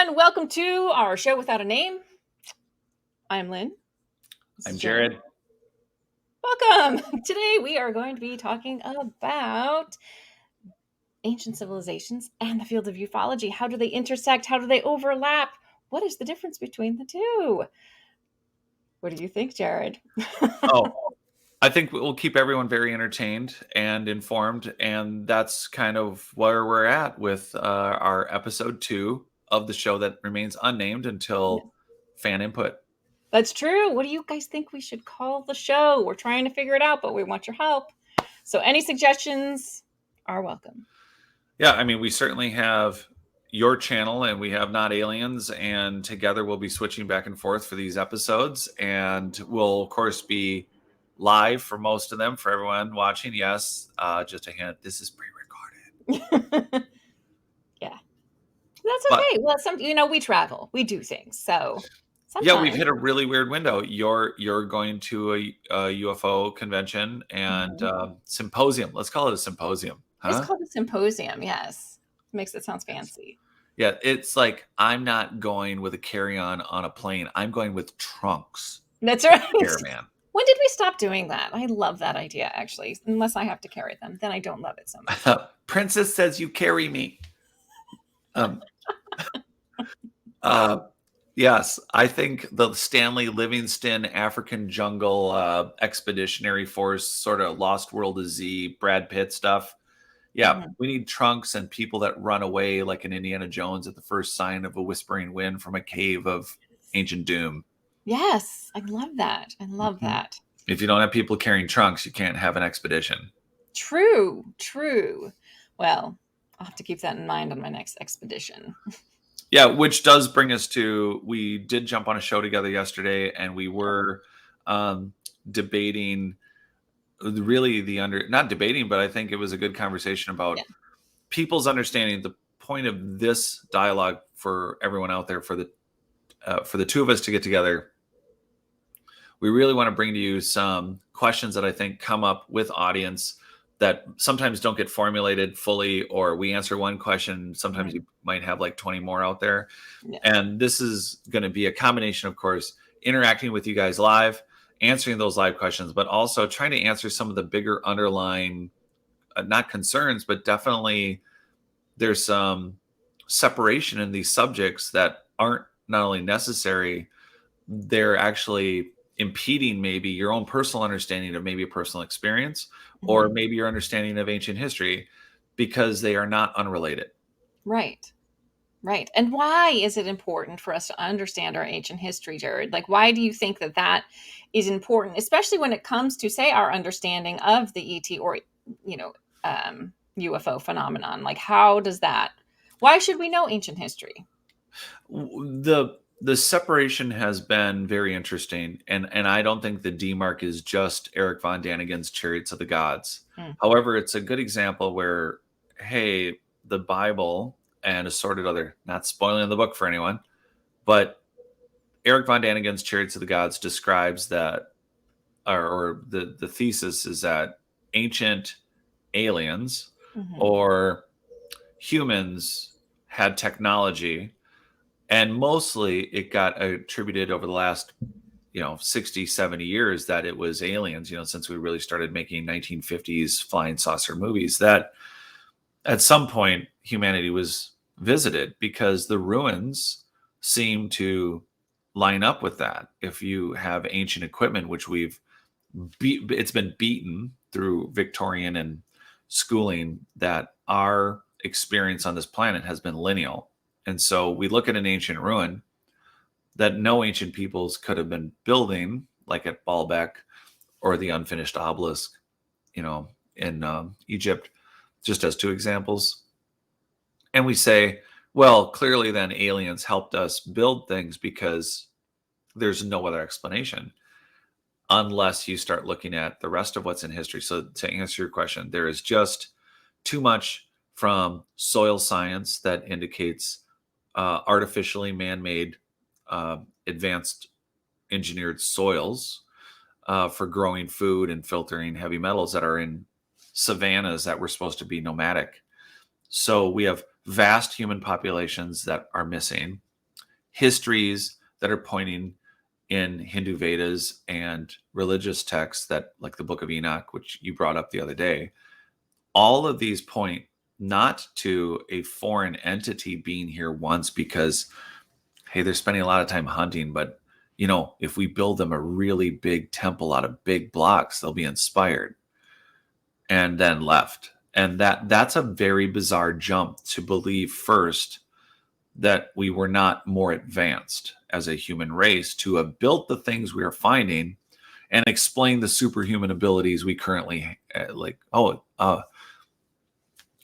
everyone. Welcome to our show without a name. I'm Lynn. I'm Jared. Welcome. Today we are going to be talking about ancient civilizations and the field of ufology. How do they intersect? How do they overlap? What is the difference between the two? What do you think, Jared? I think we'll keep everyone very entertained and informed, and that's kind of where we're at with our episode 2 of the show that remains unnamed until fan input. That's true. What do you guys think we should call the show? We're trying to figure it out, but we want your help. So any suggestions are welcome. Yeah, I mean, we certainly have your channel and we have Not Aliens, and together we'll be switching back and forth for these episodes, and we'll, of course, be live for most of them for everyone watching. Yes, just a hint, this is pre-recorded. Yeah, that's okay. Well, we travel, we do things, so sometimes. Yeah, we've hit a really weird window. You're going to a UFO convention and symposium. Let's call it a symposium. Huh? It's called a symposium. Yes, makes it sound fancy. Yeah, it's like I'm not going with a carry-on on a plane. I'm going with trunks. That's right. Caravan. When did we stop doing that? I love that idea, actually. Unless I have to carry them, then I don't love it so much. Princess says you carry me. Yes, I think the Stanley Livingston African Jungle Expeditionary Force, sort of Lost World of Z, Brad Pitt stuff. Yeah, we need trunks and people that run away like in Indiana Jones at the first sign of a whispering wind from a cave of ancient doom. Yes, I love that. I love that. If you don't have people carrying trunks, you can't have an expedition. True. Well, I'll have to keep that in mind on my next expedition. Yeah, which does bring us to, we did jump on a show together yesterday, and we were debating really not debating, but I think it was a good conversation about people's understanding. The point of this dialogue for everyone out there, for the two of us to get together, we really want to bring to you some questions that I think come up with audience that sometimes don't get formulated fully, or we answer one question. Sometimes you might have like 20 more out there. Yeah. And this is going to be a combination, of course, interacting with you guys live, answering those live questions, but also trying to answer some of the bigger underlying, not concerns, but definitely there's some separation in these subjects that aren't not only necessary, they're actually impeding maybe your own personal understanding of maybe a personal experience, or maybe your understanding of ancient history, because they are not unrelated. Right. And why is it important for us to understand our ancient history, Jared? Like, why do you think that is important, especially when it comes to, say, our understanding of the ET or, UFO phenomenon? Like, why should we know ancient history? The separation has been very interesting, and I don't think the demarc is just Eric von Daniken's Chariots of the Gods. However, it's a good example where, hey, the Bible and assorted other, not spoiling the book for anyone, but Eric von Daniken's Chariots of the Gods describes that, or the thesis is that ancient aliens or humans had technology. And mostly it got attributed over the last, 60, 70 years that it was aliens, since we really started making 1950s flying saucer movies, that at some point humanity was visited, because the ruins seem to line up with that. If you have ancient equipment, which it's been beaten through Victorian and schooling, that our experience on this planet has been lineal. And so we look at an ancient ruin that no ancient peoples could have been building, like at Baalbek or the unfinished obelisk, in Egypt, just as two examples. And we say, well, clearly then aliens helped us build things, because there's no other explanation unless you start looking at the rest of what's in history. So to answer your question, there is just too much from soil science that indicates artificially man-made advanced engineered soils for growing food and filtering heavy metals that are in savannas that were supposed to be nomadic. So we have vast human populations that are missing. histories that are pointing in Hindu Vedas and religious texts that, like the Book of Enoch, which you brought up the other day, all of these point not to a foreign entity being here once because, hey, they're spending a lot of time hunting, but if we build them a really big temple out of big blocks, they'll be inspired, and then left. And that's a very bizarre jump to believe first that we were not more advanced as a human race to have built the things we are finding and explain the superhuman abilities we currently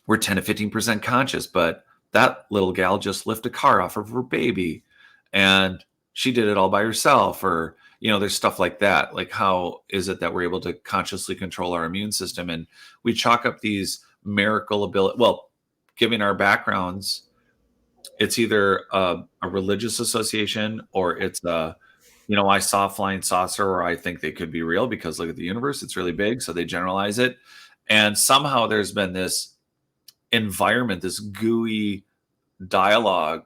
we're 10 to 15% conscious, but that little gal just lifted a car off of her baby and she did it all by herself. Or there's stuff like that. Like, how is it that we're able to consciously control our immune system? And we chalk up these miracle ability. Well, given our backgrounds, it's either a religious association, or it's I saw a flying saucer, or I think they could be real because look at the universe, it's really big, so they generalize it. And somehow there's been this environment, this gooey dialogue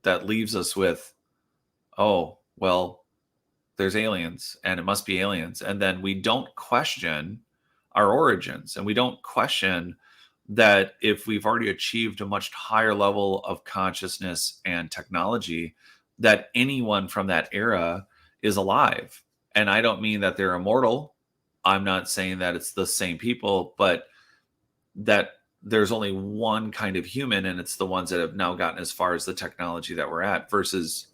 that leaves us with, oh, well, there's aliens and it must be aliens. And then we don't question our origins, and we don't question that if we've already achieved a much higher level of consciousness and technology, that anyone from that era is alive. And I don't mean that they're immortal. I'm not saying that it's the same people, but that there's only one kind of human, and it's the ones that have now gotten as far as the technology that we're at, versus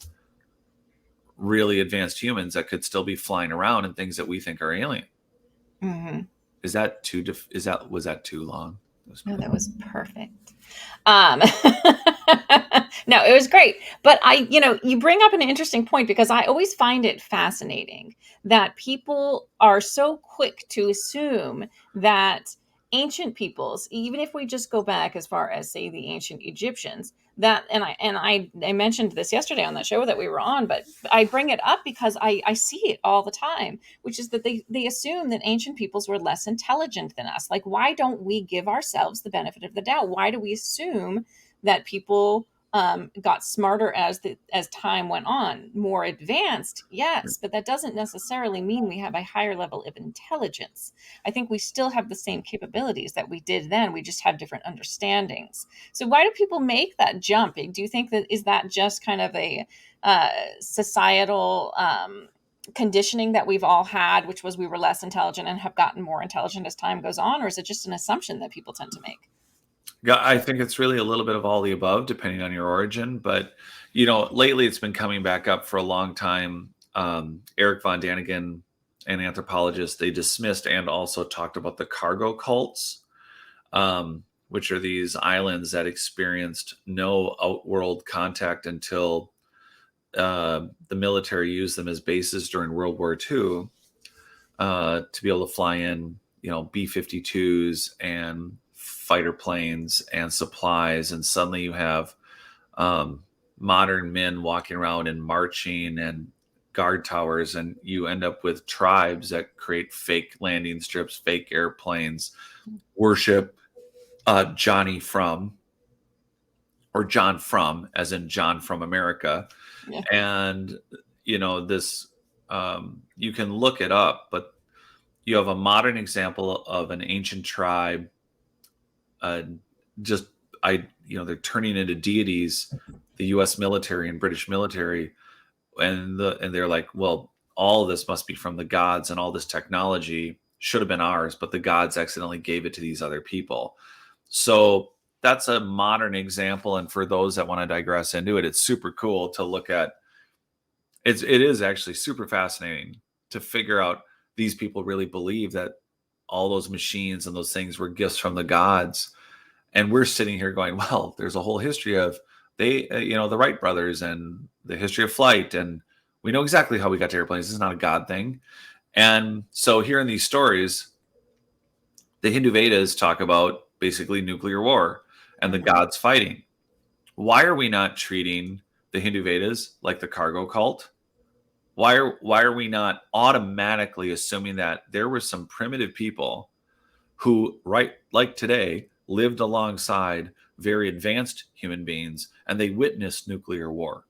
really advanced humans that could still be flying around and things that we think are alien. Mm-hmm. Was that too long? No, that was perfect. Um, no, it was great. But you bring up an interesting point, because I always find it fascinating that people are so quick to assume that ancient peoples, even if we just go back as far as, say, the ancient Egyptians, I mentioned this yesterday on that show that we were on, but I bring it up because I see it all the time, which is that they assume that ancient peoples were less intelligent than us. Like, why don't we give ourselves the benefit of the doubt? Why do we assume that people got smarter as time went on, more advanced? Yes, but that doesn't necessarily mean we have a higher level of intelligence. I think we still have the same capabilities that we did then. We just have different understandings. So why do people make that jump? Do you think that is that just kind of a societal conditioning that we've all had, which was we were less intelligent and have gotten more intelligent as time goes on, or is it just an assumption that people tend to make? Yeah, I think it's really a little bit of all the above, depending on your origin. But lately it's been coming back up for a long time. Eric von Daniken, an anthropologist, they dismissed and also talked about the cargo cults, which are these islands that experienced no outworld contact until the military used them as bases during World War II to be able to fly in, B-52s and fighter planes and supplies. And suddenly you have modern men walking around and marching and guard towers, and you end up with tribes that create fake landing strips, fake airplanes, worship Johnny from, or John from, as in John from America. Yeah. And this you can look it up, but you have a modern example of an ancient tribe they're turning into deities, the US military and British military, and they're like, well, all of this must be from the gods, and all this technology should have been ours, but the gods accidentally gave it to these other people. So that's a modern example. And for those that want to digress into it, it's super cool to look at. It is actually super fascinating to figure out these people really believe that all those machines and those things were gifts from the gods. And we're sitting here going, well, there's a whole history of the Wright brothers and the history of flight. And we know exactly how we got to airplanes. This is not a God thing. And so here in these stories, the Hindu Vedas talk about basically nuclear war and the gods fighting. Why are we not treating the Hindu Vedas like the cargo cult? Why are we not automatically assuming that there were some primitive people who, right like today, lived alongside very advanced human beings, and they witnessed nuclear war?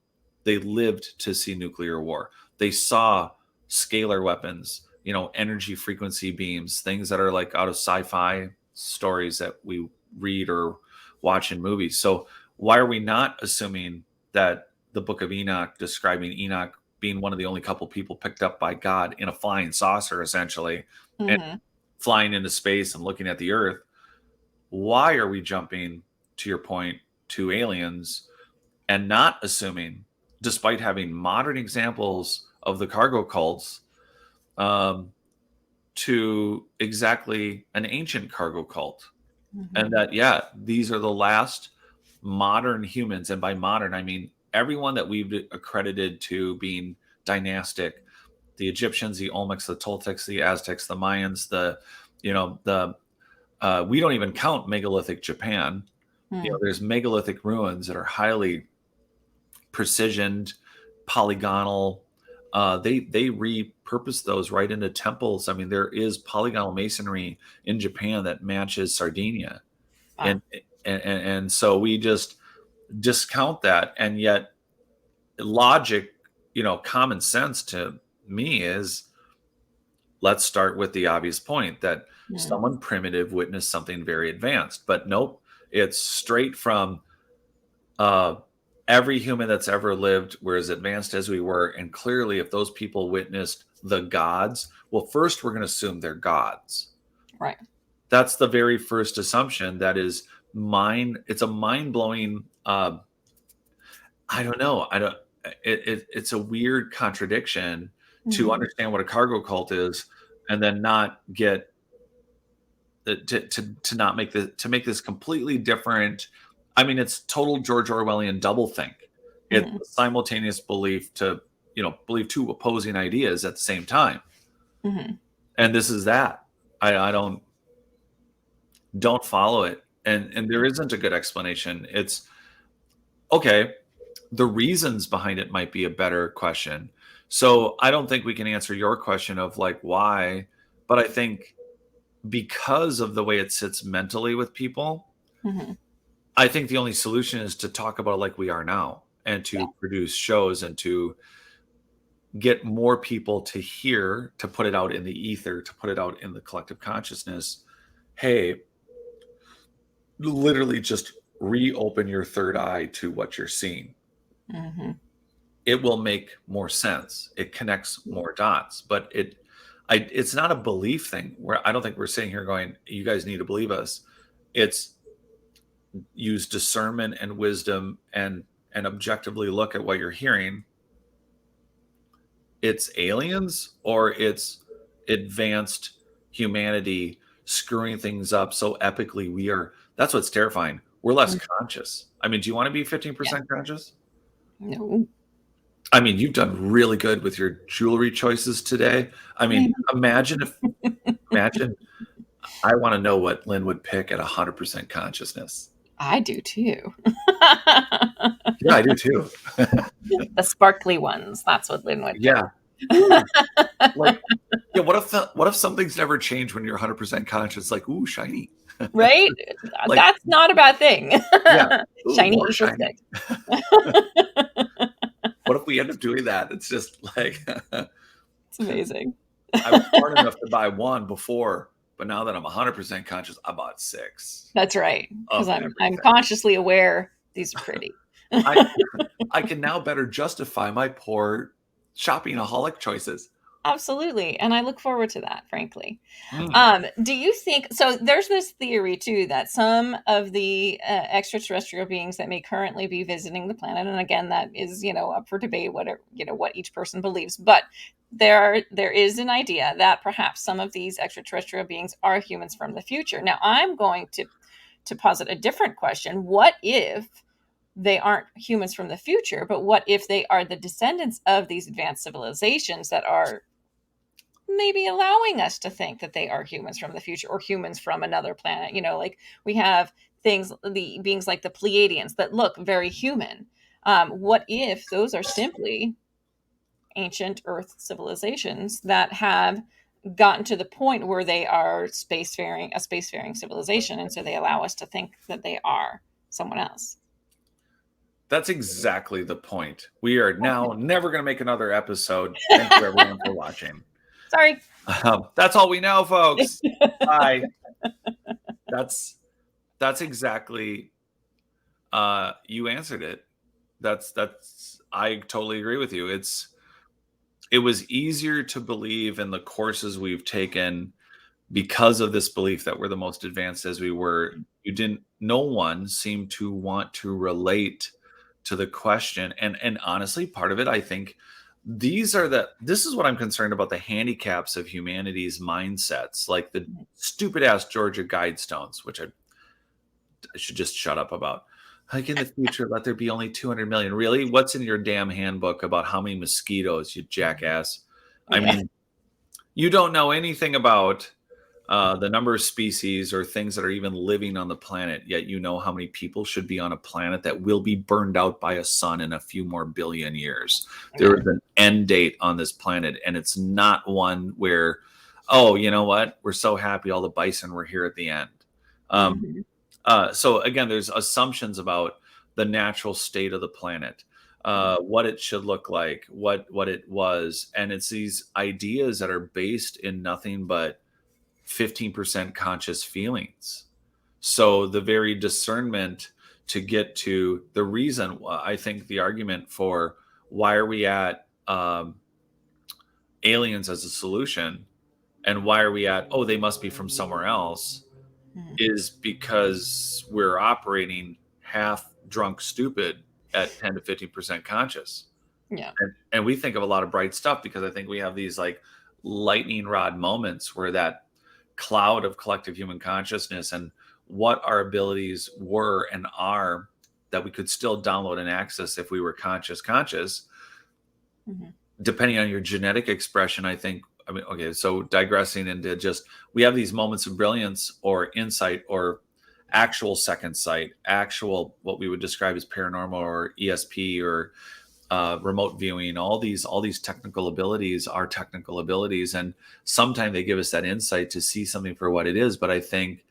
They lived to see nuclear war. They saw scalar weapons, energy frequency beams, things that are like out of sci-fi stories that we read or watch in movies. So why are we not assuming that the book of Enoch, describing Enoch being one of the only couple people picked up by God in a flying saucer, essentially, and Mm-hmm. flying into space and looking at the earth? Why are we jumping, to your point, to aliens and not assuming, despite having modern examples of the cargo cults, um, to exactly an ancient cargo cult? And Mm-hmm. that, yeah, these are the last modern humans. And by modern, I mean everyone that we've accredited to being dynastic: the Egyptians, the Olmecs, the Toltecs, the Aztecs, the Mayans, the we don't even count megalithic Japan. Mm-hmm. There's megalithic ruins that are highly precisioned, polygonal. They repurpose those right into temples. I mean, there is polygonal masonry in Japan that matches Sardinia, Wow. and so we just discount that, and yet logic, common sense to me is, let's start with the obvious point that Mm-hmm. someone primitive witnessed something very advanced. But nope, it's straight from uh, every human that's ever lived. We're as advanced as we were, and clearly, if those people witnessed the gods, well, first we're going to assume they're gods. Right. That's the very first assumption. That is mind. It's a mind blowing. I don't know. I don't. It's a weird contradiction to Mm-hmm. understand what a cargo cult is, and then not get to not make this completely different. I mean, it's total George Orwellian doublethink. It's Mm-hmm. a simultaneous belief to believe two opposing ideas at the same time, Mm-hmm. and this is that. I don't follow it, and there isn't a good explanation. It's okay. The reasons behind it might be a better question. So I don't think we can answer your question of like why, but I think because of the way it sits mentally with people, Mm-hmm. I think the only solution is to talk about it like we are now, and Yeah. to produce shows and to get more people to hear, to put it out in the ether, to put it out in the collective consciousness. Hey, literally just reopen your third eye to what you're seeing. Mm-hmm. It will make more sense. It connects more dots, but it's not a belief thing where I don't think we're sitting here going, you guys need to believe us. It's use discernment and wisdom and objectively look at what you're hearing. It's aliens or it's advanced humanity screwing things up so epically. That's what's terrifying. We're less conscious. I mean, do you want to be Yeah. 15% conscious? No. I mean, you've done really good with your jewelry choices today. I mean, imagine, I want to know what Lynn would pick at 100% consciousness. I do too. Yeah, I do too. The sparkly ones. That's what Lynn would pick. Yeah. Ooh, like, yeah, what if something's never changed when you're 100% conscious? Like, ooh, shiny. Right? Like, That's not a bad thing. yeah, ooh, Shiny more equals shiny. good. What if we end up doing that? It's just like It's amazing. I was smart enough to buy one before, but now that I'm 100% conscious, I bought six That's right. Because of I'm everything. consciously aware these are pretty. I I can now better justify my poor shoppingaholic choices. Absolutely. And I look forward to that, frankly. Mm, Do you think so? There's this theory too that some of the extraterrestrial beings that may currently be visiting the planet, and again, that is up for debate, whatever what each person believes, but there is an idea that perhaps some of these extraterrestrial beings are humans from the future. Now, I'm going to posit a different question. What if they aren't humans from the future, but what if they are the descendants of these advanced civilizations that are maybe allowing us to think that they are humans from the future or humans from another planet? Like we have the beings like the Pleiadians that look very human. What if those are simply ancient Earth civilizations that have gotten to the point where they are a spacefaring civilization, and so they allow us to think that they are someone else? That's exactly the point. We are now never going to make another episode. Thank you, everyone, for watching. Sorry. That's all we know, folks. Bye. That's exactly. You answered it. That's. I totally agree with you. It was easier to believe in the courses we've taken because of this belief that we're the most advanced as we were. No one seemed to want to relate to the question. And honestly, part of it, I think this is what I'm concerned about, the handicaps of humanity's mindsets, like the stupid ass Georgia Guidestones, which I should just shut up about. Like, in the future, let there be only 200 million. Really? What's in your damn handbook about how many mosquitoes, you jackass? I Yeah. mean, you don't know anything about the number of species or things that are even living on the planet, yet you know how many people should be on a planet that will be burned out by a sun in a few more billion years. There Yeah. is an end date on this planet, and it's not one where, oh, you know what? We're so happy all the bison were here at the end. Mhm. So again, there's assumptions about the natural state of the planet, what it should look like, what it was, and it's these ideas that are based in nothing but 15% conscious feelings. So the very discernment to get to the reason, I think the argument for why are we at aliens as a solution, and why are we at, oh, they must be from somewhere else, Mhm. is because we're operating half drunk stupid at 10 to 15% conscious. Yeah. And we think of a lot of bright stuff because I think we have these like lightning rod moments where that cloud of collective human consciousness and what our abilities were and are that we could still download and access if we were conscious, Mhm. depending on your genetic expression. I think, I mean, okay, so digressing into just, we have these moments of brilliance or insight or actual second sight, actual what we would describe as paranormal or ESP or remote viewing. All these technical abilities are technical abilities, and sometimes they give us that insight to see something for what it is. But I think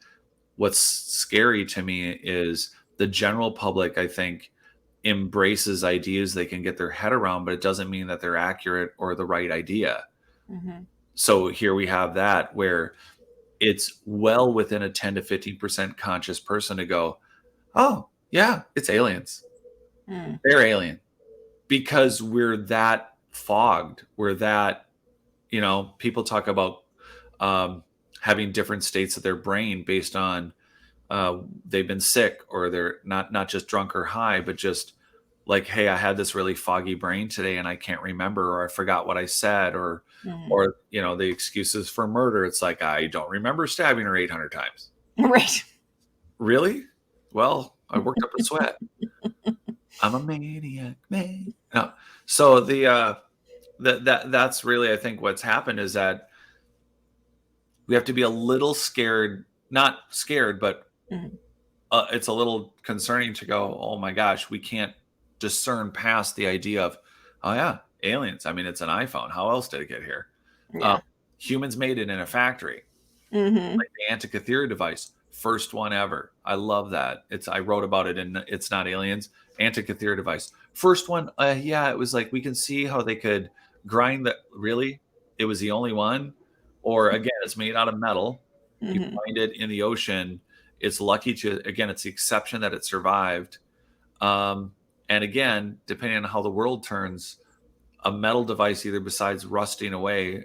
what's scary to me is the general public, I think, embraces ideas they can get their head around, but it doesn't mean that they're accurate or the right idea. Mhm. So here we have that where it's well within a 10 to 15% conscious person to go, oh, yeah, it's aliens. Mm. They're alien, because we're that fogged. We're that, people talk about um, having different states of their brain based on they've been sick, or they're not just drunk or high, but just like, hey, I had this really foggy brain today and I can't remember, or I forgot what I said, Mhm. or the excuses for murder. It's like, I don't remember stabbing her 800 times. Right. Really? Well, I worked up a sweat. I'm a maniac, man. No. So that's really, I think, what's happened is that we have to be a little scared, not scared, but Mhm. it's a little concerning to go, oh my gosh, we can't discern past the idea of, oh yeah, aliens. I mean, it's an iPhone. How else did it get here? Uh, Yeah. Humans made it in a factory, Mhm. like the Antikythera device, first one ever. I love that. I wrote about it in It's Not Aliens. Antikythera device, first one. Yeah, it was like, we can see how they could grind that. Really, it was the only one. Or again, it's made out of metal. You Mhm. find it in the ocean. It's lucky to, again, it's the exception that it survived. Um, and again, depending on how the world turns, a metal device, either besides rusting away,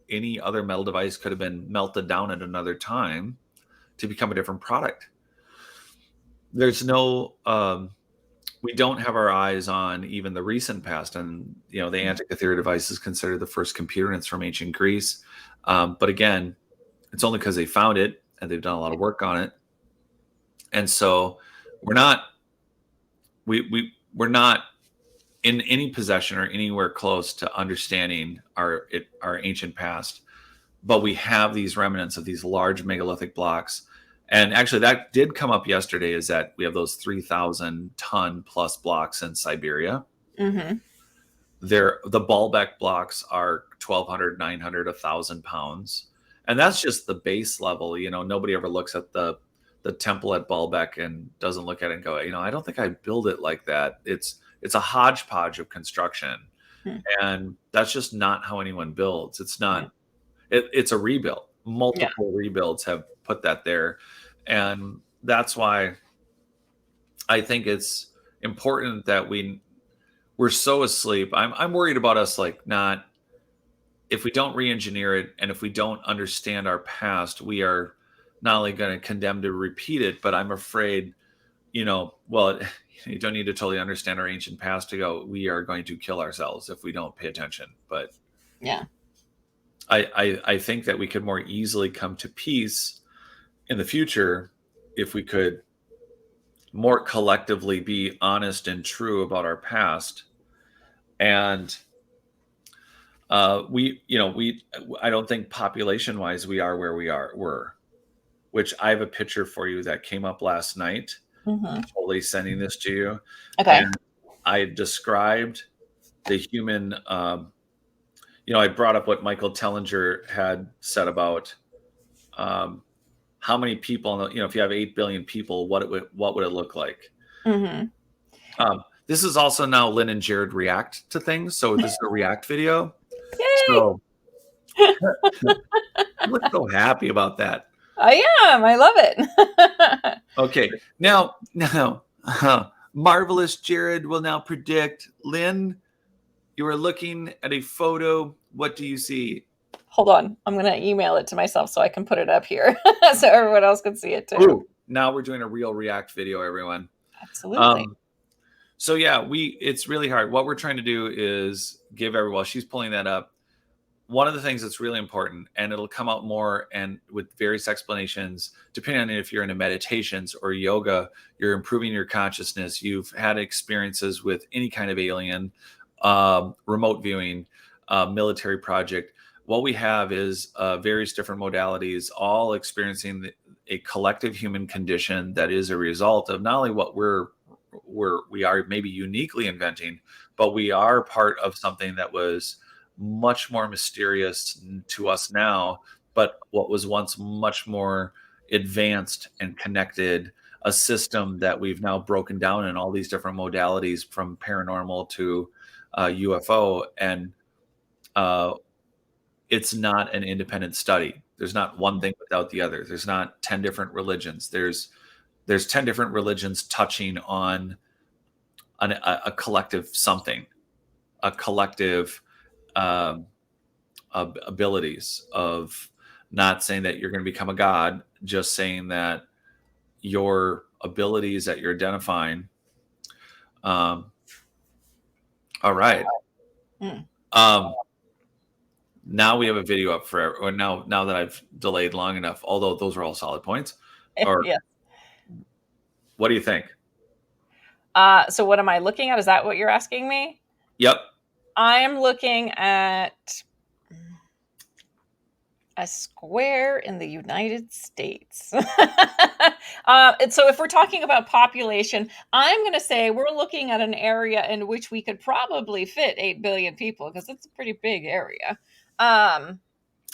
any other metal device could have been melted down at another time to become a different product. There's no, we don't have our eyes on even the recent past, and the Antikythera device is considered the first computer, and it's from ancient Greece. But again, it's only because they found it and they've done a lot of work on it, and so we're not we're not in any possession or anywhere close to understanding our ancient past, but we have these remnants of these large megalithic blocks. And actually, that did come up yesterday, is that we have those 3,000 ton plus blocks in Siberia. Mhm. The Baalbek blocks are 1,200, 900, 1,000 pounds. And that's just the base level. Nobody ever looks at the the temple at Baalbek and doesn't look at it and go, I don't think I build it like that. It's a hodgepodge of construction, Hmm. and that's just not how anyone builds. It's Yeah. not. It's a rebuild. Yeah. Multiple rebuilds have put that there, and that's why I think it's important that we're so asleep. I'm worried about us, like, not, if we don't re-engineer it and if we don't understand our past, we are not only going to condemn to repeat it, but I'm afraid, well, you don't need to totally understand our ancient past to go, we are going to kill ourselves if we don't pay attention. But Yeah. I think that we could more easily come to peace in the future if we could more collectively be honest and true about our past. And we I don't think population wise we are where were, which I have a picture for you that came up last night. Hmm. Totally sending this to you. Okay. And I described the human, I brought up what Michael Tellinger had said about how many people, if you have 8 billion people, what would it look like? Hmm. This is also now Lynn and Jared react to things. So this is a react video. Yay! So you look so happy about that. I am. I love it. Okay. Now, Marvelous Jared will now predict. Lynn, you are looking at a photo. What do you see? Hold on. I'm going to email it to myself so I can put it up here so everyone else can see it too. Ooh, now we're doing a real react video, everyone. Absolutely. So yeah, it's really hard. What we're trying to do is give everyone, while she's pulling that up, one of the things that's really important, and it'll come out more and with various explanations, depending on if you're into meditations or yoga, you're improving your consciousness, you've had experiences with any kind of alien, remote viewing, military project. What we have is various different modalities, all experiencing a collective human condition that is a result of not only what we are maybe uniquely inventing, but we are part of something that was much more mysterious to us now, but what was once much more advanced and connected, a system that we've now broken down in all these different modalities, from paranormal to UFO. And it's not an independent study. There's not one thing without the other. There's not 10 different religions. There's 10 different religions touching on a collective something, a collective abilities of, not saying that you're going to become a god, just saying that your abilities that you're identifying. All right. Mm. Now we have a video up for, or now that I've delayed long enough, although those are all solid points. Or Yeah. what do you think? So what am I looking at? Is that what you're asking me? Yep. I am looking at a square in the United States. And so if we're talking about population, I'm going to say we're looking at an area in which we could probably fit 8 billion people, because it's a pretty big area.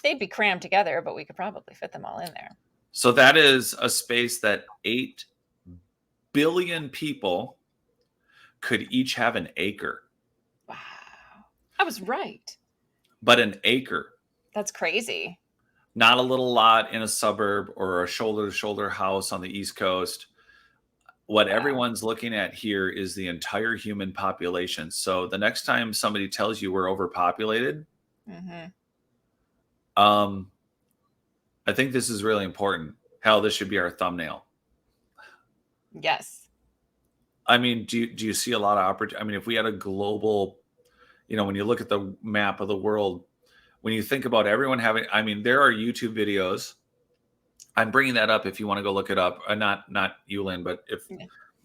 They'd be crammed together, but we could probably fit them all in there. So that is a space that 8 billion people could each have an acre. Wow. I was right. But an acre. That's crazy. Not a little lot in a suburb or a shoulder-to-shoulder house on the East Coast. What everyone's looking at here is the entire human population. So the next time somebody tells you we're overpopulated, I think this is really important. Hell, this should be our thumbnail. Yes. I mean, do you see a lot of opportunity? I mean, if we had a global, when you look at the map of the world, when you think about everyone having, I mean, there are YouTube videos. I'm bringing that up if you want to go look it up. Not you, Lynn, but if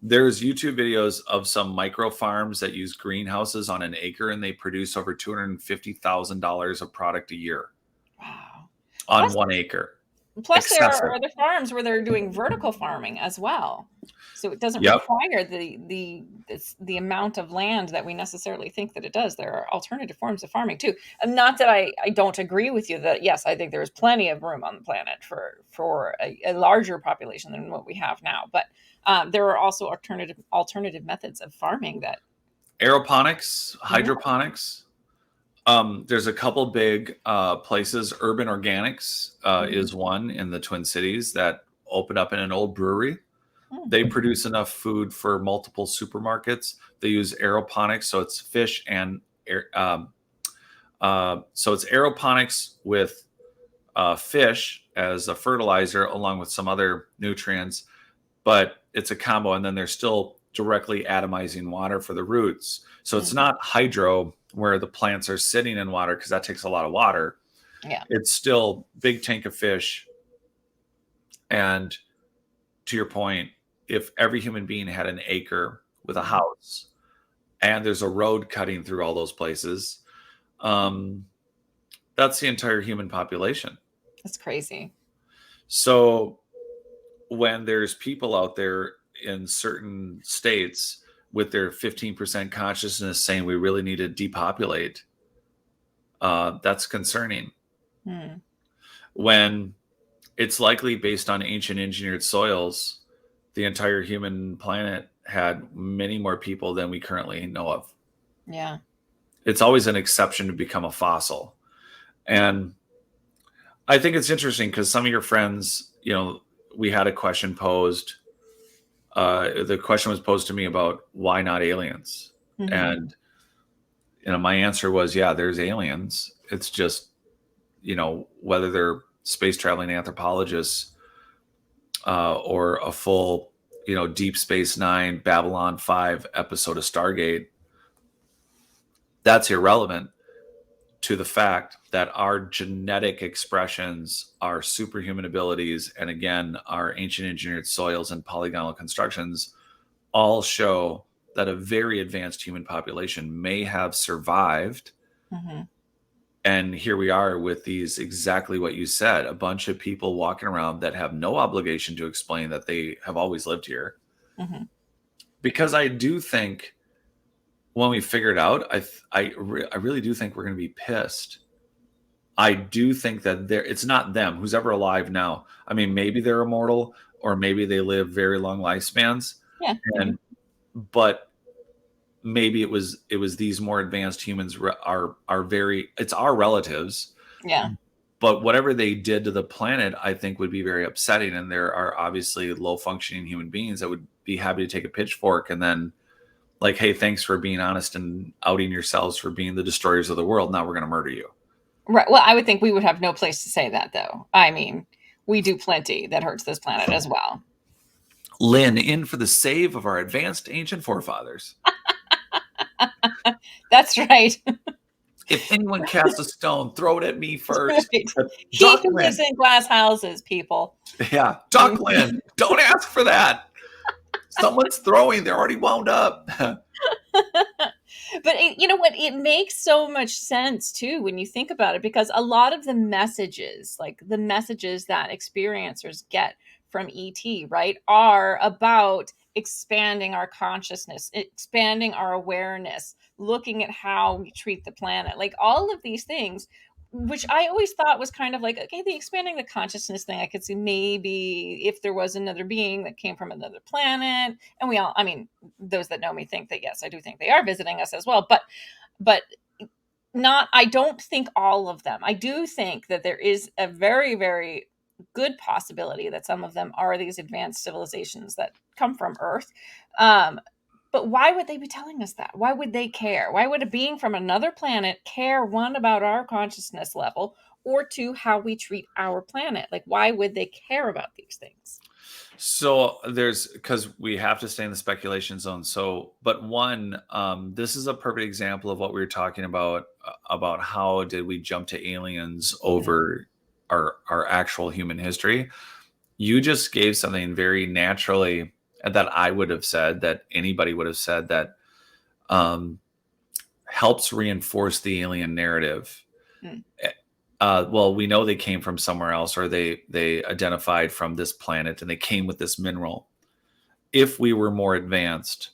there's YouTube videos of some micro farms that use greenhouses on an acre, and they produce over $250,000 of product a year. Wow. On 1 acre. Plus, there excessive. are other farms where they're doing vertical farming as well, so it doesn't Yep. require the amount of land that we necessarily think that it does. There are alternative forms of farming too. And not that I don't agree with you that yes, I think there is plenty of room on the planet for a larger population than what we have now. But there are also alternative methods of farming that. Aeroponics, Yeah. hydroponics. There's a couple big places. Urban Organics Mhm. is one in the Twin Cities that opened up in an old brewery. Mm. They produce enough food for multiple supermarkets. They use aeroponics, so it's fish and so it's aeroponics with fish as a fertilizer, along with some other nutrients. But it's a combo, and then they're still directly atomizing water for the roots. So it's Mhm. not hydro where the plants are sitting in water because that takes a lot of water. Yeah. It's still big tank of fish. And to your point, if every human being had an acre with a Mhm. house and there's a road cutting through all those places, um, that's the entire human population. That's crazy. So when there's people out there in certain states with their 15% consciousness saying we really need to depopulate, that's concerning. Hmm. When it's likely based on ancient engineered soils, the entire human planet had many more people than we currently know of. Yeah. It's always an exception to become a fossil. And I think it's interesting because some of your friends, we had a question posed. The question was posed to me about why not aliens? Hmm. And, my answer was, yeah, there's aliens. It's just, whether they're space traveling anthropologists or a full, Deep Space Nine, Babylon 5 episode of Stargate, that's irrelevant to the fact that our genetic expressions, our superhuman abilities, and again, our ancient engineered soils and polygonal constructions all show that a very advanced human population may have survived. Hmm. And here we are with these exactly what you said, a bunch of people walking around that have no obligation to explain that they have always lived here. Hmm. Because I do think when we figure it out, I really do think we're going to be pissed. I do think that it's not them who's ever alive now. I mean, maybe they're immortal or maybe they live very long lifespans. Yeah, maybe. And but maybe it was these more advanced humans are very, it's our relatives, Yeah. but whatever they did to the planet I think would be very upsetting, and there are obviously low functioning human beings that would be happy to take a pitchfork and then like, hey, thanks for being honest and outing yourselves for being the destroyers of the world, now we're going to murder you. Right. Well, I would think we would have no place to say that, though. I mean, we do plenty that hurts this planet as well. Lynn, in for the save of our advanced ancient forefathers. That's right. If anyone casts a stone, throw it at me Right. first. He Duck who lives Lynn. in glass houses, people. Yeah, Duck Lynn. Don't ask for that. Someone's throwing. They're already wound up. But you know what? It makes so much sense too when you think about it, because a lot of the messages, like the messages that experiencers get from ET, right, are about expanding our consciousness, expanding our awareness, looking at how we treat the planet, like all of these things. Which I always thought was kind of like, okay, the expanding the consciousness thing, I could see maybe if there was another being that came from another planet. And we all, I mean, those that know me think that yes, I do think they are visiting us as well, but not, I don't think all of them. I do think that there is a very, very good possibility that some of them are these advanced civilizations that come from Earth. Um, but why would they be telling us that? Why would they care? Why would a being from another planet care, one, about our consciousness level, or two, how we treat our planet? Like, why would they care about these things? So because we have to stay in the speculation zone. So, but one, this is a perfect example of what we were talking about how did we jump to aliens over our actual human history. You just gave something very naturally that I would have said, that anybody would have said, that um, helps reinforce the alien narrative. Mm. well, we know they came from somewhere else, or they identified from this planet and they came with this mineral. If we were more advanced,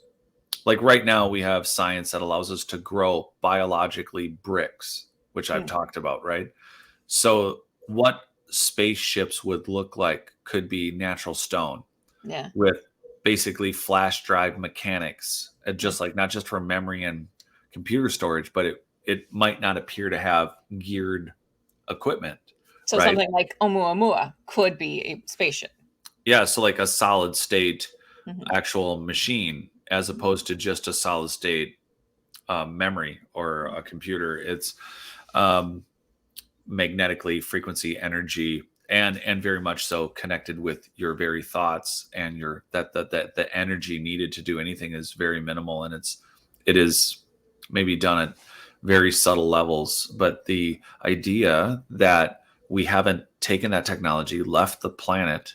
like right now, we have science that allows us to grow biologically bricks, which I've Mm. talked about, right? So, what spaceships would look like could be natural stone Yeah. with basically flash drive mechanics, Mm. just like not just for memory and computer storage, but it might not appear to have geared equipment, So right? something like Oumuamua could be a spaceship. Yeah, so like a solid state Hmm. actual machine as opposed to just a solid state memory or a computer. It's um, magnetically frequency energy and very much so connected with your very thoughts, and your that the energy needed to do anything is very minimal, and it is maybe done at very subtle levels. But the idea that we haven't taken that technology, left the planet,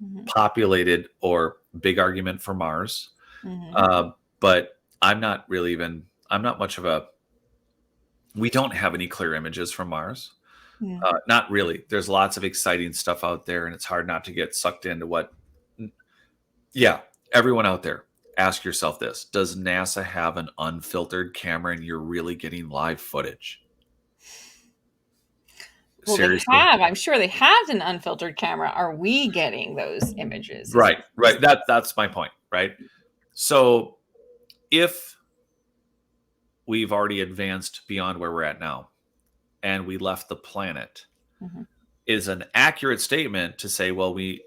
Hmm. populated, or big argument for Mars. Hmm. But I'm not much of a, we don't have any clear images from Mars. Hmm. Not really. There's lots of exciting stuff out there, and it's hard not to get sucked into what. Yeah, everyone out there, ask yourself this: does NASA have an unfiltered camera, and you're really getting live footage? Well, they Seriously? have. I'm sure they have an unfiltered camera. Are we getting those images? Right, right. That's my point, right? So if we've already advanced beyond where we're at now, and we left the planet, Mhm. is an accurate statement to say, well, we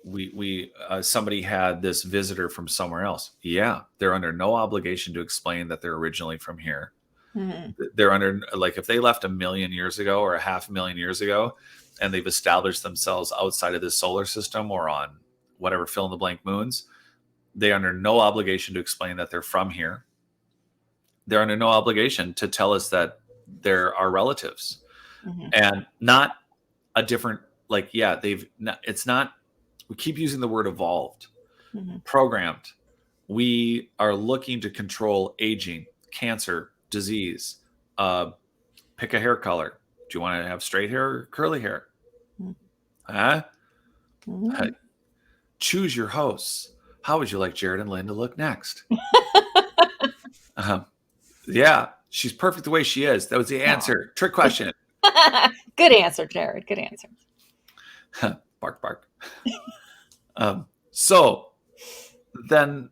somebody had this visitor from somewhere else. Yeah, they're under no obligation to explain that they're originally from here. Mhm. They're under, like, if they left a million years ago or a half a million years ago, and they've established themselves outside of this solar system or on whatever fill in the blank moons, they are under no obligation to explain that they're from here. They're under no obligation to tell us that they're our relatives, Mhm. and not a different, like, yeah, they've not, it's not, we keep using the word evolved, Mhm. programmed. We are looking to control aging, cancer, disease. uh Pick a hair color. Do you want to have straight hair or curly hair? Huh? Mhm. Choose your hosts. How would you like Jared and Lynn to look next? uh Yeah, she's perfect the way she is. That was the Aw. answer. Trick question. Good answer, Jared. Good answer. Bark, bark. So then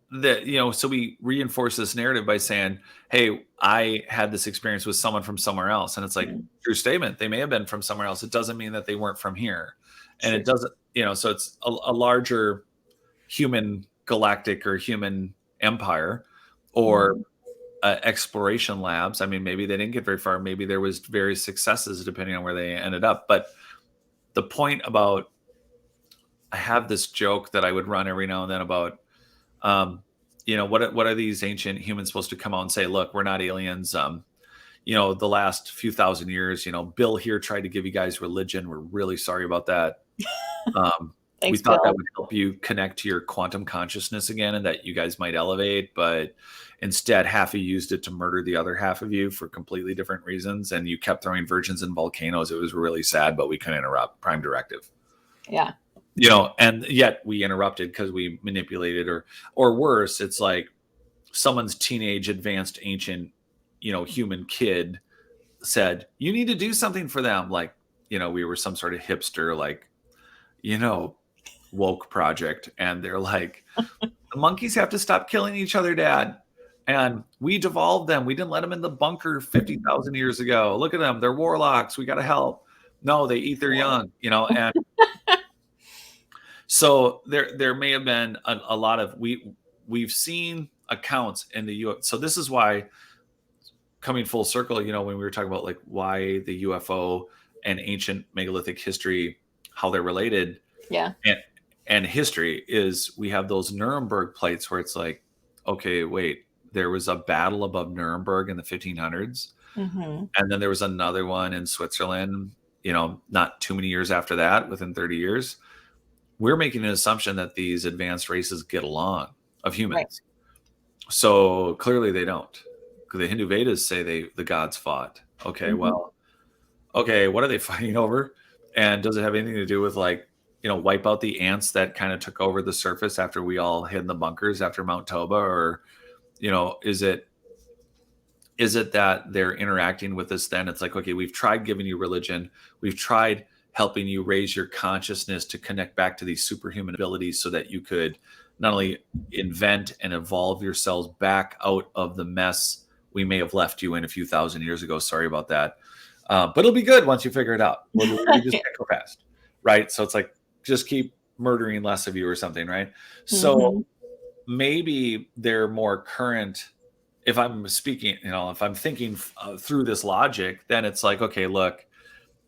so we reinforce this narrative by saying, hey, I had this experience with someone from somewhere else, and it's like, Mhm. true statement, they may have been from somewhere else. It doesn't mean that they weren't from here. And True. it doesn't, so it's a larger human galactic or human empire, or Mhm. exploration labs. I mean, maybe they didn't get very far, maybe there was various successes depending on where they ended up. But the point about, I have this joke that I would run every now and then about, um, what are these ancient humans supposed to come out and say? Look, we're not aliens. The last few thousand years, Bill here tried to give you guys religion. We're really sorry about that. We Thanks, thought that Bill. would help you connect to your quantum consciousness again, and that you guys might elevate, but instead half of you used it to murder the other half of you for completely different reasons, and you kept throwing virgins in volcanoes. It was really sad, but we couldn't interrupt. Prime directive. Yeah. And yet we interrupted because we manipulated, or worse, it's like someone's teenage advanced ancient human kid said, you need to do something for them, like, we were some sort of hipster, like, you know woke project, and they're like, the monkeys have to stop killing each other, Dad, and we devolved them. We didn't let them in the bunker 50,000 years ago. Look at them, they're warlocks, we got to help. No, they eat their What? young. And so there may have been a lot of, we've seen accounts in the U. So this is why, coming full circle, when we were talking about like why the UFO and ancient megalithic history, how they're related, Yeah. and history, is we have those Nuremberg plates where it's like, okay, wait, there was a battle above Nuremberg in the 1500s, Mhm. and then there was another one in Switzerland, not too many years after that, within 30 years. We're making an assumption that these advanced races get along, of Right. humans. So clearly they don't. The Hindu Vedas say the gods fought. Okay, Mhm. well, okay, what are they fighting over? And does it have anything to do with like, wipe out the ants that kind of took over the surface after we all hid in the bunkers after Mount Toba? Or, is it that they're interacting with us then? It's like, okay, we've tried giving you religion. We've tried helping you raise your consciousness to connect back to these superhuman abilities so that you could not only invent and evolve yourselves back out of the mess we may have left you in a few thousand years ago. Sorry about that. But it'll be good once you figure it out. We just can't go fast. Right. So it's like, just keep murdering less of you or something. Right. So Mhm. maybe they're more current. If I'm speaking, if I'm thinking through this logic, then it's like, okay, look,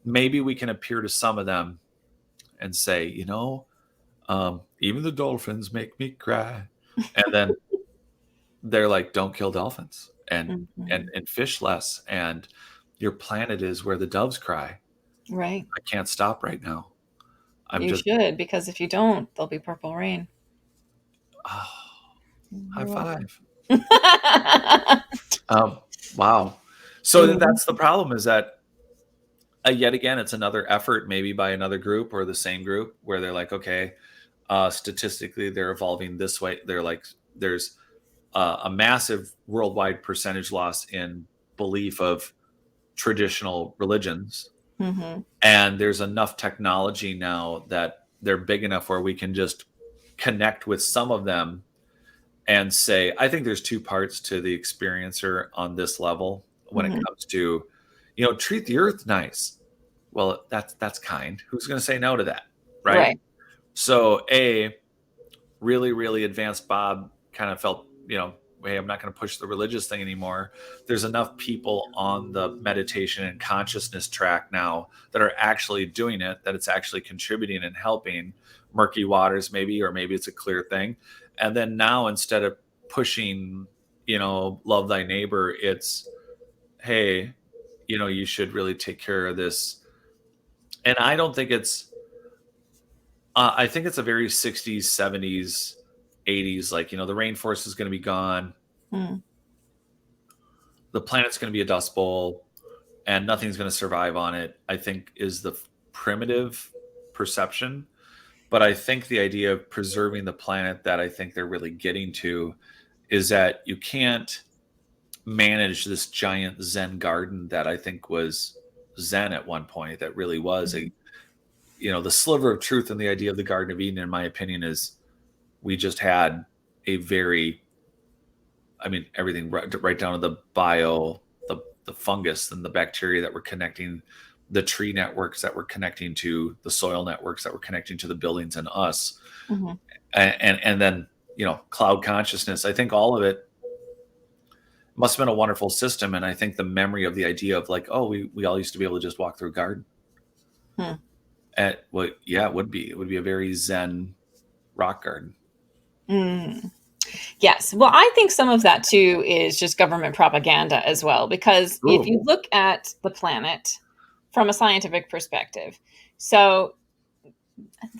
maybe we can appear to some of them and say, even the dolphins make me cry. And then they're like, don't kill dolphins and and Mhm. and fish less. And your planet is where the doves cry. Right. I can't stop right now. I'm You just, should, because if you don't, there'll be purple rain. oh, high You're welcome. five. Um, wow. So Mhm. that's the problem, is that yet again, it's another effort, maybe by another group or the same group, where they're like, okay, statistically, they're evolving this way. They're like, there's a massive worldwide percentage loss in belief of traditional religions. Mhm. And there's enough technology now that they're big enough where we can just connect with some of them and say, I think there's two parts to the experiencer on this level when it Mhm. comes to, treat the earth nice. Well, that's kind. Who's going to say no to that? Right. Right. So really, really advanced Bob kind of felt, hey, I'm not going to push the religious thing anymore. There's enough people on the meditation and consciousness track now that are actually doing it, that it's actually contributing and helping. Murky waters, maybe, or maybe it's a clear thing. And then now, instead of pushing, love thy neighbor, it's, hey, you should really take care of this. And I don't think it's, I think it's a very 60s, 70s, 80s. Like, the rainforest is going to be gone. Mm. The planet's going to be a dust bowl and nothing's going to survive on it, I think, is the primitive perception. But I think the idea of preserving the planet that I think they're really getting to is that you can't manage this giant Zen garden that I think was Zen at one point, that really was a, Mhm. the sliver of truth in the idea of the Garden of Eden, in my opinion, is we just had a very, I mean, everything right down to the the fungus and the bacteria that were connecting, the tree networks that were connecting to the soil networks that were connecting to the buildings and us, Mhm. and then cloud consciousness. I think all of it must have been a wonderful system, and I think the memory of the idea of like, oh, we all used to be able to just walk through a garden. Hmm. Well, yeah, it would be a very Zen rock garden. Mm. Yes. Well, I think some of that too is just government propaganda as well, because if Ooh, you look at the planet from a scientific perspective, so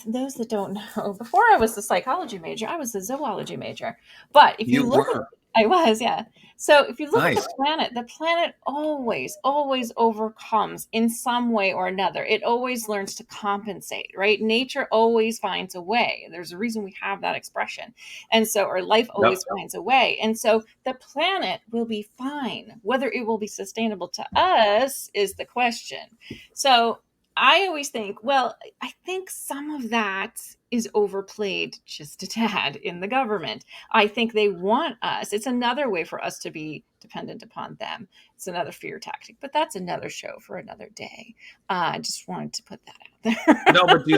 those that don't know, before I was the psychology major, I was a zoology major. But if you you look at, were I was, yeah. So if you look at nice. the planet always, always overcomes in some way or another. It always learns to compensate, right? Nature always finds a way. There's a reason we have that expression. And so, our life Yep. always finds a way. And so the planet will be fine. Whether it will be sustainable to us is the question. So I always think, well, I think some of that is overplayed just a tad in the government. I think they want us. It's another way for us to be dependent upon them. It's another fear tactic, but that's another show for another day. I just wanted to put that out No, there. but do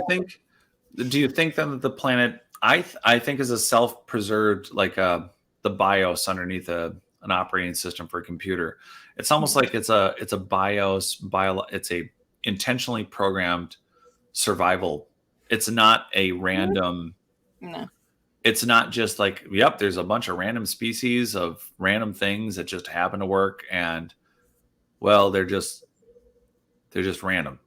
you think then that the planet, I think, is a self-preserved, like the BIOS underneath an operating system for a computer. It's almost like it's a BIOS it's a intentionally programmed survival. It's not a random, No. it's not just like, yep, there's a bunch of random species of random things that just happen to work, and well, they're just random.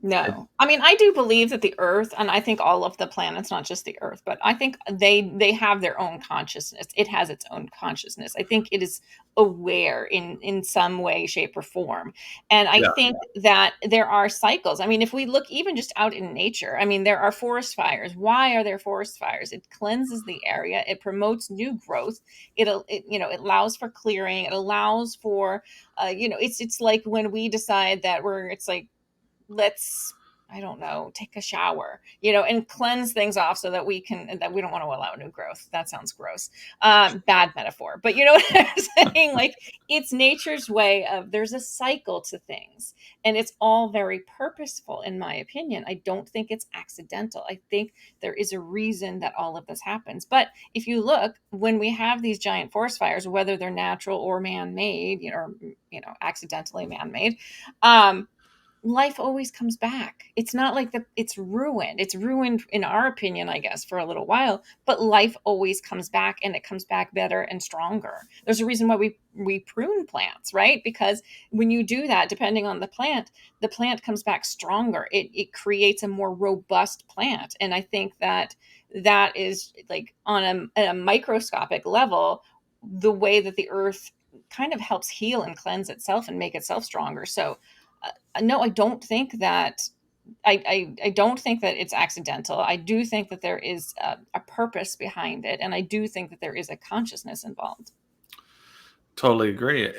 No. I mean, I do believe that the Earth, and I think all of the planets, not just the Earth, but I think they have their own consciousness. It has its own consciousness. I think it is aware in some way, shape, or form. And I Yeah, think that there are cycles. I mean, if we look even just out in nature, I mean, there are forest fires. Why are there forest fires? It cleanses the area. It promotes new growth. It allows for clearing. It allows for it's like when we decide that it's like, let's, I don't know, take a shower, and cleanse things off so that we don't want to allow new growth. That sounds gross. Bad metaphor, but you know what I'm saying? Like, it's nature's way of, there's a cycle to things, and it's all very purposeful, in my opinion. I don't think it's accidental. I think there is a reason that all of this happens. But if you look, when we have these giant forest fires, whether they're natural or man-made, accidentally man-made, um, life always comes back. It's not like it's ruined. It's ruined, in our opinion, I guess, for a little while, but life always comes back, and it comes back better and stronger. There's a reason why we prune plants, right? Because when you do that, depending on the plant comes back stronger. It creates a more robust plant. And I think that that is, like, on a microscopic level, the way that the earth kind of helps heal and cleanse itself and make itself stronger. So no, I don't think that I don't think that it's accidental. I do think that there is a purpose behind it, and I do think that there is a consciousness involved. totally agree.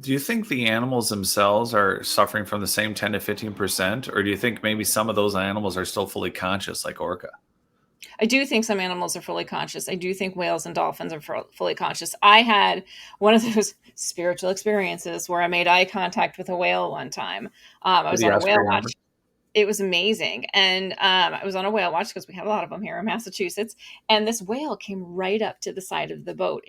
Do you think the animals themselves are suffering from the same 10 to 15%, or do you think maybe some of those animals are still fully conscious, like orca? I do think some animals are fully conscious. I do think whales and dolphins are fully conscious. I had one of those spiritual experiences where I made eye contact with a whale one time. I Did was he on a ask for whale your number? watch. It was amazing. And I was on a whale watch because we have a lot of them here in Massachusetts. And this whale came right up to the side of the boat.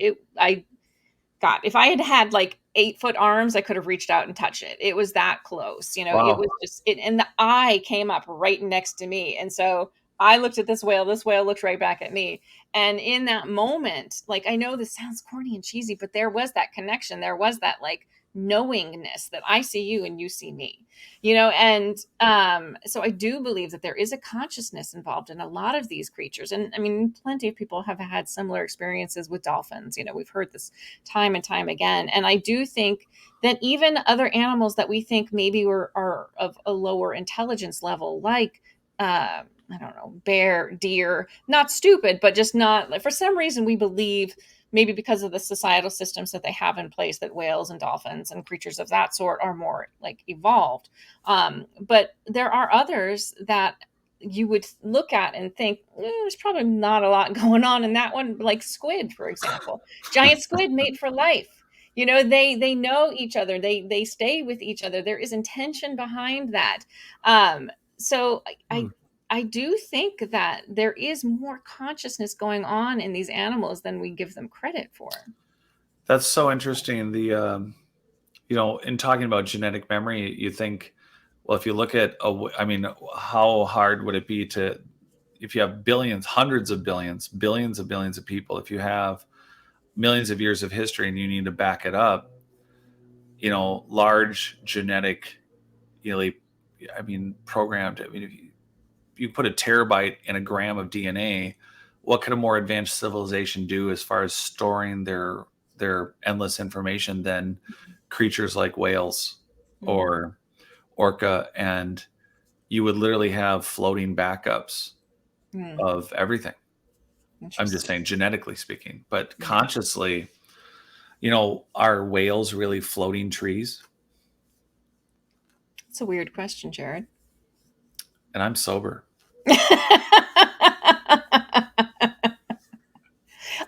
God, if I had had like 8-foot arms, I could have reached out and touched it. It was that close. It Wow. was just it, and the eye came up right next to me. And so I looked at this whale looked right back at me. And in that moment, like, I know this sounds corny and cheesy, but there was that connection. There was that, like, knowingness that I see you and you see me. And so I do believe that there is a consciousness involved in a lot of these creatures. And I mean, plenty of people have had similar experiences with dolphins. We've heard this time and time again. And I do think that even other animals that we think maybe are of a lower intelligence level, like, I don't know, bear, deer, not stupid, but just not, like, for some reason we believe, maybe because of the societal systems that they have in place, that whales and dolphins and creatures of that sort are more, like, evolved. But there are others that you would look at and think, there's probably not a lot going on in that one, like squid, for example. Giant squid mate for life. They know each other. They stay with each other. There is intention behind that. So Hmm. I do think that there is more consciousness going on in these animals than we give them credit for. That's so interesting. In talking about genetic memory, you think, well, if you look at, I mean, how hard would it be if you have billions, hundreds of billions, billions of people, if you have millions of years of history and you need to back it up, large genetic, I mean, programmed. I mean, if you put a terabyte in a gram of DNA, what could a more advanced civilization do as far as storing their endless information than creatures like whales Mm, or orca? And you would literally have floating backups mm, of everything. I'm just interesting. saying, genetically speaking, but Yeah. consciously, are whales really floating trees? It's a weird question, Jared. And I'm sober.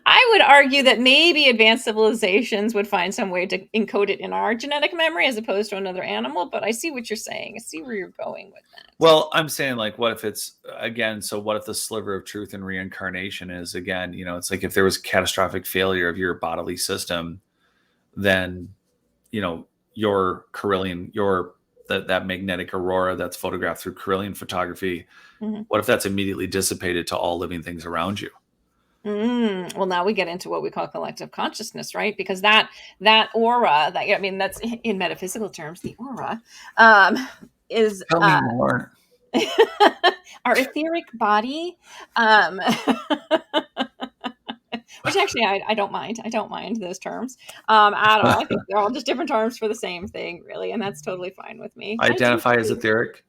I would argue that maybe advanced civilizations would find some way to encode it in our genetic memory as opposed to another animal, but I see what you're saying. I see where you're going with that. Well, I'm saying, like, what if it's again? So, what if the sliver of truth in reincarnation is, again? It's like if there was catastrophic failure of your bodily system, then your Carillion, that magnetic aurora that's photographed through Carillion photography. Mhm. What if that's immediately dissipated to all living things around you? Well, now we get into what we call collective consciousness, right? Because that aura, that, I mean, that's in metaphysical terms, the aura. Um, is Tell me more. our etheric body, um, which actually I don't mind. I don't mind those terms at all. I think they're all just different terms for the same thing, really, and that's totally fine with me. I do Identify as too. etheric.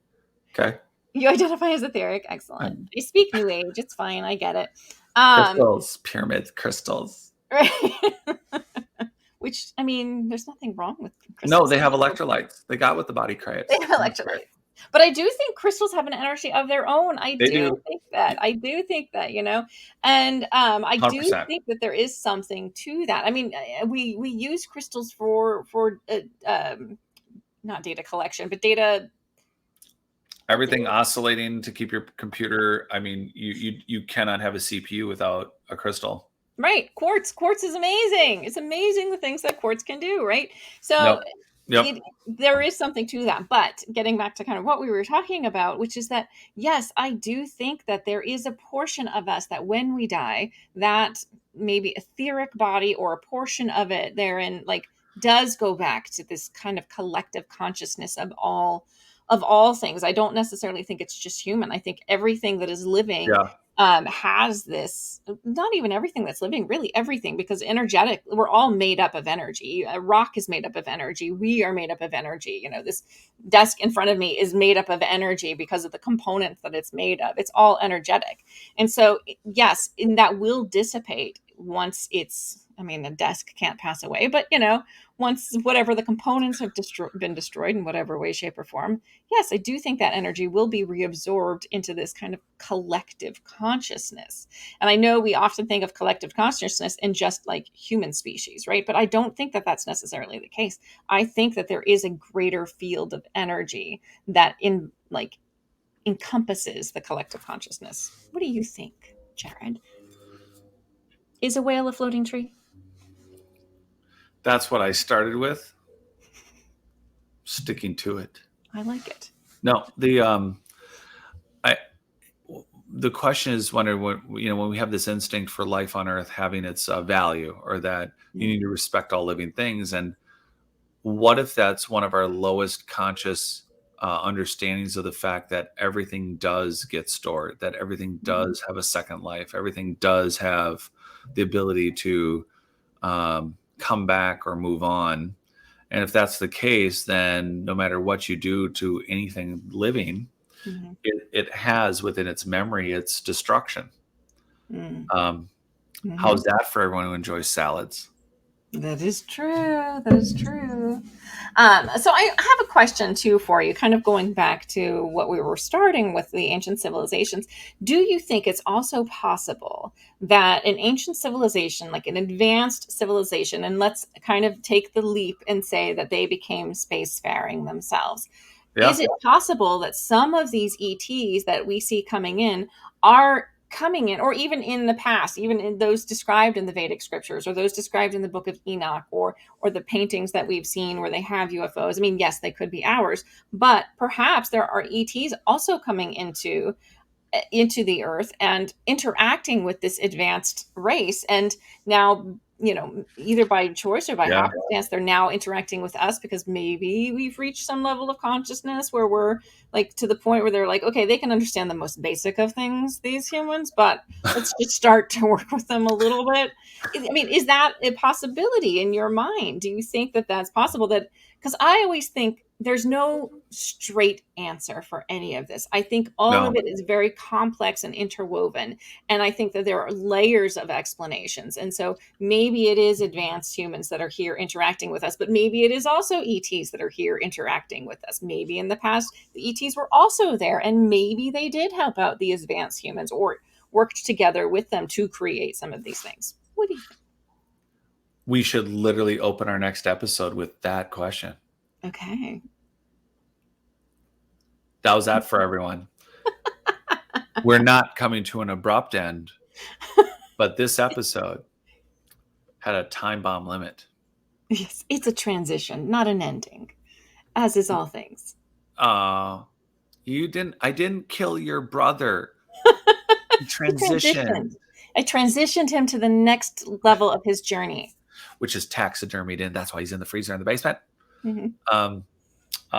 Okay. You identify as etheric. Excellent. And I speak New Age. It's fine. I get it. crystals, pyramid crystals. Right. Which, I mean, there's nothing wrong with No, crystals. they have electrolytes. They got what the body They craves. have electrolytes. But I do think crystals have an energy of their own. I They do do. think that. I do think that, and I do 100%. think that there is something to that. I mean, we use crystals for not data collection, but data. Everything oscillating to keep your computer. I mean, you cannot have a CPU without a crystal. Right. Quartz is amazing. It's amazing the things that quartz can do, right? So Yep. Yep. there is something to that. But getting back to kind of what we were talking about, which is that, yes, I do think that there is a portion of us that when we die, that maybe etheric body or a portion of it therein, like, does go back to this kind of collective consciousness of all things. I don't necessarily think it's just human. I think everything that is living Yeah. has this, not even everything that's living, really everything, because energetic, we're all made up of energy. A rock is made up of energy. We are made up of energy. This desk in front of me is made up of energy because of the components that it's made of. It's all energetic. And so, yes, and that will dissipate once I mean, the desk can't pass away, but once whatever the components have been destroyed in whatever way, shape, or form, yes, I do think that energy will be reabsorbed into this kind of collective consciousness. And I know we often think of collective consciousness in just like human species, right? But I don't think that that's necessarily the case. I think that there is a greater field of energy that encompasses the collective consciousness. What do you think, Jared? Is a whale a floating tree? That's what I started with. Sticking to it. I like it. No, I the question is wondering when we have this instinct for life on Earth having its value, or that you need to respect all living things, and what if that's one of our lowest conscious understandings of the fact that everything does get stored, that everything does have a second life, everything does have the ability to come back or move on. And if that's the case, then no matter what you do to anything living, Mm-hmm. it has within its memory its destruction. Um, Mm-hmm. how's that for everyone who enjoys salads? That is true. That is true. So I have a question too for you, kind of going back to what we were starting with the ancient civilizations. Do you think it's also possible that an ancient civilization, like an advanced civilization, and let's kind of take the leap and say that they became spacefaring themselves, is Yeah, it possible that some of these ETs that we see coming in are coming in, or even in the past, even in those described in the Vedic scriptures, or those described in the book of Enoch, or the paintings that we've seen where they have UFOs? I mean, yes, they could be ours, but perhaps there are ETs also coming into the earth and interacting with this advanced race, and now, either by choice or by yeah. happenstance, they're now interacting with us because maybe we've reached some level of consciousness where we're like to the point where they're like, okay, they can understand the most basic of things, these humans, but let's just start to work with them a little bit. I mean, is that a possibility in your mind? Do you think that that's possible? That, because I always think there's no straight answer for any of this. I think all of No, it is very complex and interwoven. And I think that there are layers of explanations. And so maybe it is advanced humans that are here interacting with us, but maybe it is also ETs that are here interacting with us. Maybe in the past, the ETs were also there, and maybe they did help out the advanced humans or worked together with them to create some of these things. What do you we should literally open our next episode with that question. think? Okay. That was that for everyone. We're not coming to an abrupt end, but this episode had a time bomb limit. Yes, it's a transition, not an ending, as is all things. Uh, I didn't kill your brother. He He transitioned, transitioned. I transitioned him to the next level of his journey. which is taxidermied in. That's why he's in the freezer in the basement. Hmm. Um,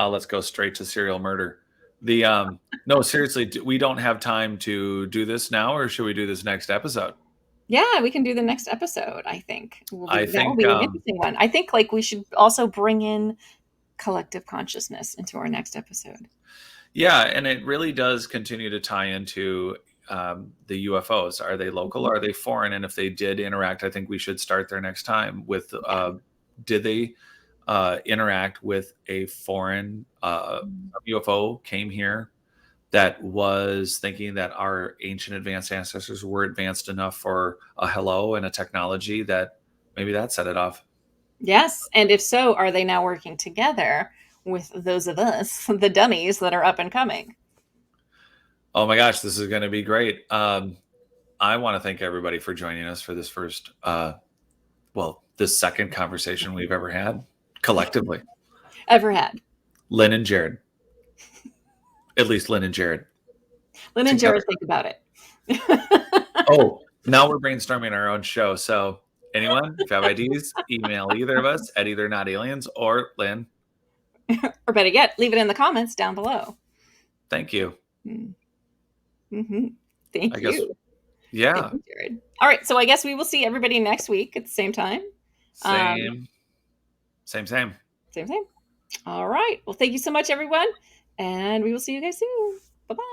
Let's go straight to serial murder. The No, seriously, we don't have time to do this now, or should we do this next episode? Yeah, we can do the next episode. I think I that will think be an interesting one. I think like we should also bring in collective consciousness into our next episode. yeah, and it really does continue to tie into the UFOs. Are they local? Mhm. Are they foreign? And if they did interact, I think we should start there next time with Yeah. did they interact with a foreign Mm. UFO came here that was thinking that our ancient advanced ancestors were advanced enough for a hello and a technology that maybe that set it off. Yes, and if so, are they now working together with those of us, the dummies that are up and coming? Oh my gosh, this is going to be great. I want to thank everybody for joining us for this first, this second conversation we've ever had collectively. Ever had. Lynn and Jared, at least Lynn and Jared Lynn and together. Jared think about it. Oh, now we're brainstorming our own show. So, anyone, if you have ideas, email either of us at either not aliens or Lynn. Or better yet, leave it in the comments down below. Thank you. Mm-hmm. I Thank guess, you. Thank yeah, you, Jared. All right, so I guess we will see everybody next week at the same time. Um, same, same. same, same. All right. Well, thank you so much, everyone. And we will see you guys soon. Bye bye.